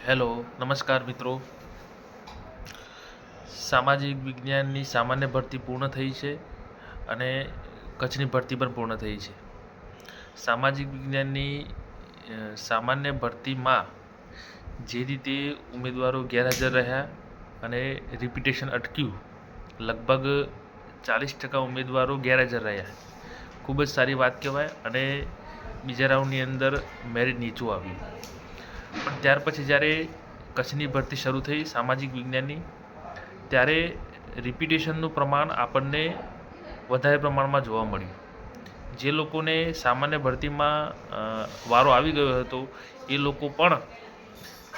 Hello, નમસ્કાર મિત્રો. સામાજિક વિજ્ઞાનની સામાન્ય ભરતી પૂર્ણ થઈ છે અને કચ્છની ભરતી પણ પૂર્ણ થઈ છે. સામાજિક વિજ્ઞાનની સામાન્ય ભરતીમાં જે રીતે ઉમેદવારો ગેરહાજર રહ્યા અને રિપીટેશન અટક્યું, લગભગ 40% ઉમેદવારો ગેરહાજર રહ્યા. ખૂબ જ સારી વાત કહેવાય અને બીજા રાઉન્ડની અંદર મેરિટ નીચું આવ્યું. પણ ત્યાર પછી જ્યારે કચ્છની ભરતી શરૂ થઈ સામાજિક વિજ્ઞાનની, ત્યારે રિપીટેશનનું પ્રમાણ આપણને વધારે પ્રમાણમાં જોવા મળ્યું. જે લોકોને સામાન્ય ભરતીમાં વારો આવી ગયો હતો એ લોકો પણ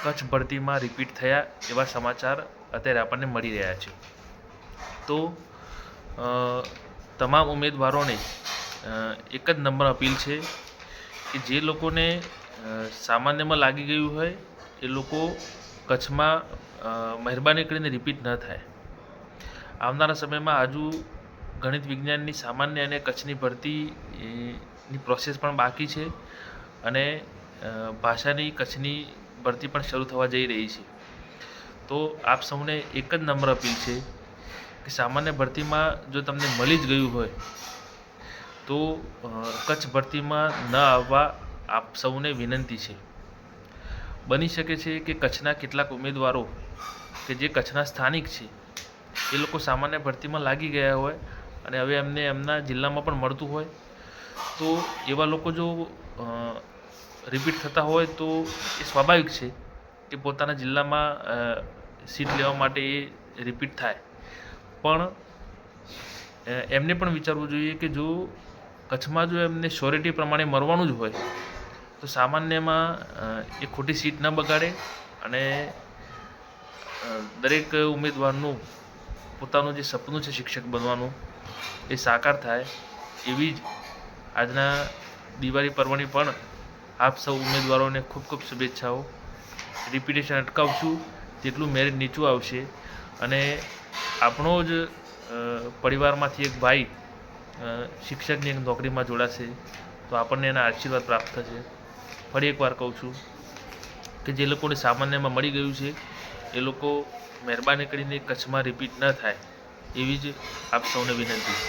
કચ્છ ભરતીમાં રિપીટ થયા એવા સમાચાર અત્યારે આપણને મળી રહ્યા છે. તો તમામ ઉમેદવારોને એક જ નંબર અપીલ છે કે જે લોકોને સામાન્યમાં લાગી ગયું હોય એ લોકો કચ્છમાં મહેરબાની કરીને રિપીટ ન થાય. આવનારા સમયમાં હજુ ગણિત વિજ્ઞાનની સામાન્ય અને કચ્છની ભરતીની પ્રોસેસ પણ બાકી છે અને ભાષાની કચ્છની ભરતી પણ શરૂ થવા જઈ રહી છે. તો આપ સૌને એક જ નમ્ર અપીલ છે કે સામાન્ય ભરતીમાં જો તમને મળી જ ગયું હોય તો કચ્છ ભરતીમાં ન આવવા આપ સૌને વિનંતી છે. બની શકે છે કે કચ્છના કેટલાક ઉમેદવારો કે જે કચ્છના સ્થાનિક છે એ લોકો સામાન્ય ભરતીમાં લાગી ગયા હોય અને હવે એમને એમના જિલ્લામાં પણ મળતું હોય, તો એવા લોકો જો રિપીટ થતા હોય તો એ સ્વાભાવિક છે કે પોતાના જિલ્લામાં સીટ લેવા માટે એ રિપીટ થાય. પણ એમને પણ વિચારવું જોઈએ કે જો કચ્છમાં જો એમને શ્યોરિટી પ્રમાણે મળવાનું જ હોય તો સામાન્યમાં એ ખોટી સીટ ન બગાડે અને દરેક ઉમેદવારનું પોતાનું જે સપનું છે શિક્ષક બનવાનું એ સાકાર થાય. એવી જ આજના દિવાળી પર્વની પણ આપ સૌ ઉમેદવારોને ખૂબ ખૂબ શુભેચ્છાઓ. રિપીટેશન અટકાવશું તેટલું મેરિટ નીચું આવશે અને આપણો જ પરિવારમાંથી એક ભાઈ શિક્ષકની એક નોકરીમાં જોડાશે તો આપણને એના આશીર્વાદ પ્રાપ્ત થશે. ફરી એકવાર કહું છું કે જે લોકોને સામાન્યમાં મળી ગયું છે એ લોકો મહેરબાની કરીને કચ્છમાં રિપીટ ન થાય એવી જ આપ સૌને વિનંતી.